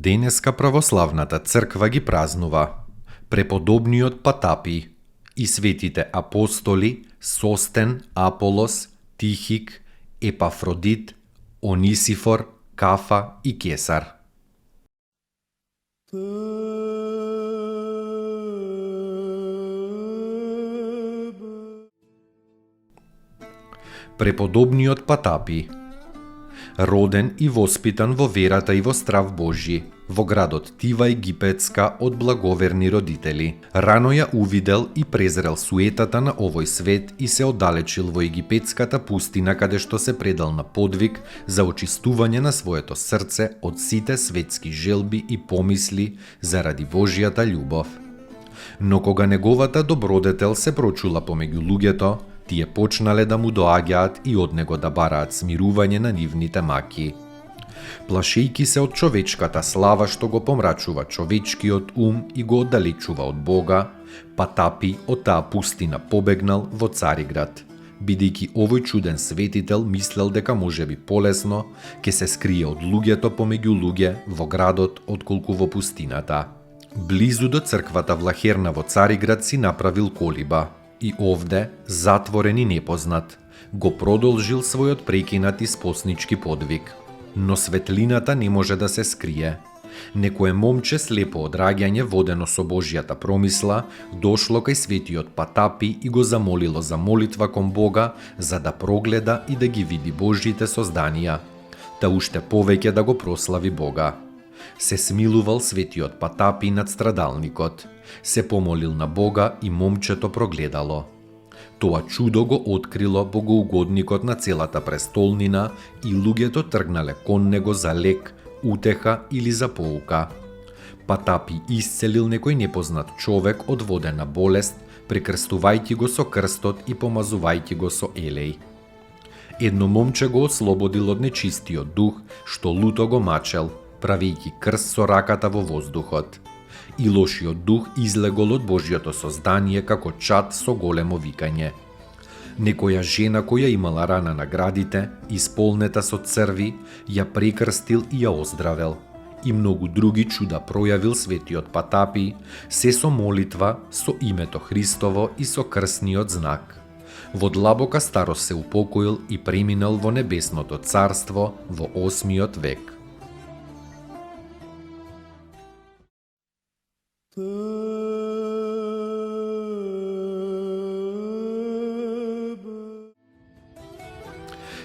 Денеска православната црква ги празнува преподобниот Патапий и светите апостоли Состен, Аполос, Тихик, Епафродит, Онисифор, Кафа и Кесар. Преподобниот Патапий, роден и воспитан во верата и во страв Божји, во градот Тива египетска од благоверни родители. Рано ја увидел и презрел суетата на овој свет и се оддалечил во египетската пустина, каде што се предал на подвиг за очистување на своето срце од сите светски желби и помисли заради Божјата љубов. Но кога неговата добродетел се прочула помеѓу луѓето, тие почнале да му доаѓаат и од него да бараат смирување на нивните маки. Плашејки се од човечката слава што го помрачува човечкиот ум и го оддалечува од Бога, Патапий од таа пустина побегнал во Цариград, бидејќи овој чуден светител мислел дека можеби полесно ќе се скрие од луѓето помеѓу луѓе во градот отколку во пустината. Близу до црквата влахерна во Цариград си направил колиба и овде, затворен и непознат, го продолжил својот прекинат и споснички подвиг. Но светлината не може да се скрие. Некое момче слепо од раѓање, водено со Божјата промисла, дошло кај светиот Патапий и го замолило за молитва кон Бога, за да прогледа и да ги види Божјите созданија, та уште повеќе да го прослави Бога. Се смилувал светиот Патапий над страдалникот, се помолил на Бога и момчето прогледало. Тоа чудо го открило богоугодникот на целата престолнина и луѓето тргнале кон него за лек, утеха или за поука. Патапий исцелил некој непознат човек од водена болест, прекрстувајќи го со крстот и помазувајќи го со елеј. Едно момче го ослободил од нечистиот дух, што люто го мачел, правејќи крст со раката во воздухот. И лошиот дух излегол од Божјото создание како чад со големо викање. Некоја жена која имала рана на градите, исполнета со црви, ја прекрстил и ја оздравел. И многу други чуда пројавил светиот Патапий, се со молитва, со името Христово и со крстниот знак. Во длабока старост се упокоил и преминал во небесното царство во 8 век.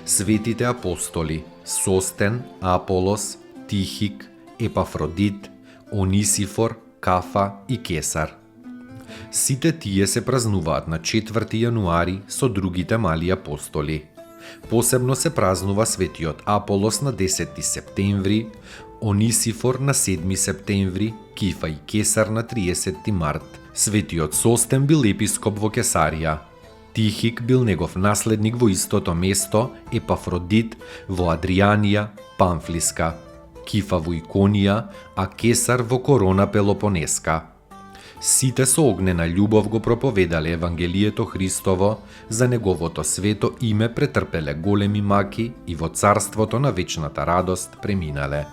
Светите апостоли Состен, Аполос, Тихик, Епафродит, Онисифор, Кафа и Кесар. Сите тие се празнуваат на 4 јануари со другите мали апостоли. Посебно се празнува светиот Аполос на 10 септември, Онисифор на 7 септември, Кифа и Кесар на 30 март. Светиот Состен бил епископ во Кесарија. Тихик бил негов наследник во истото место, Епафродит во Адријанија, Памфлиска, Кифа во Иконија, а Кесар во Корона Пелопонеска. Сите со огнена љубов го проповедале Евангелието Христово, за неговото свето име претрпеле големи маки и во царството на вечната радост преминале.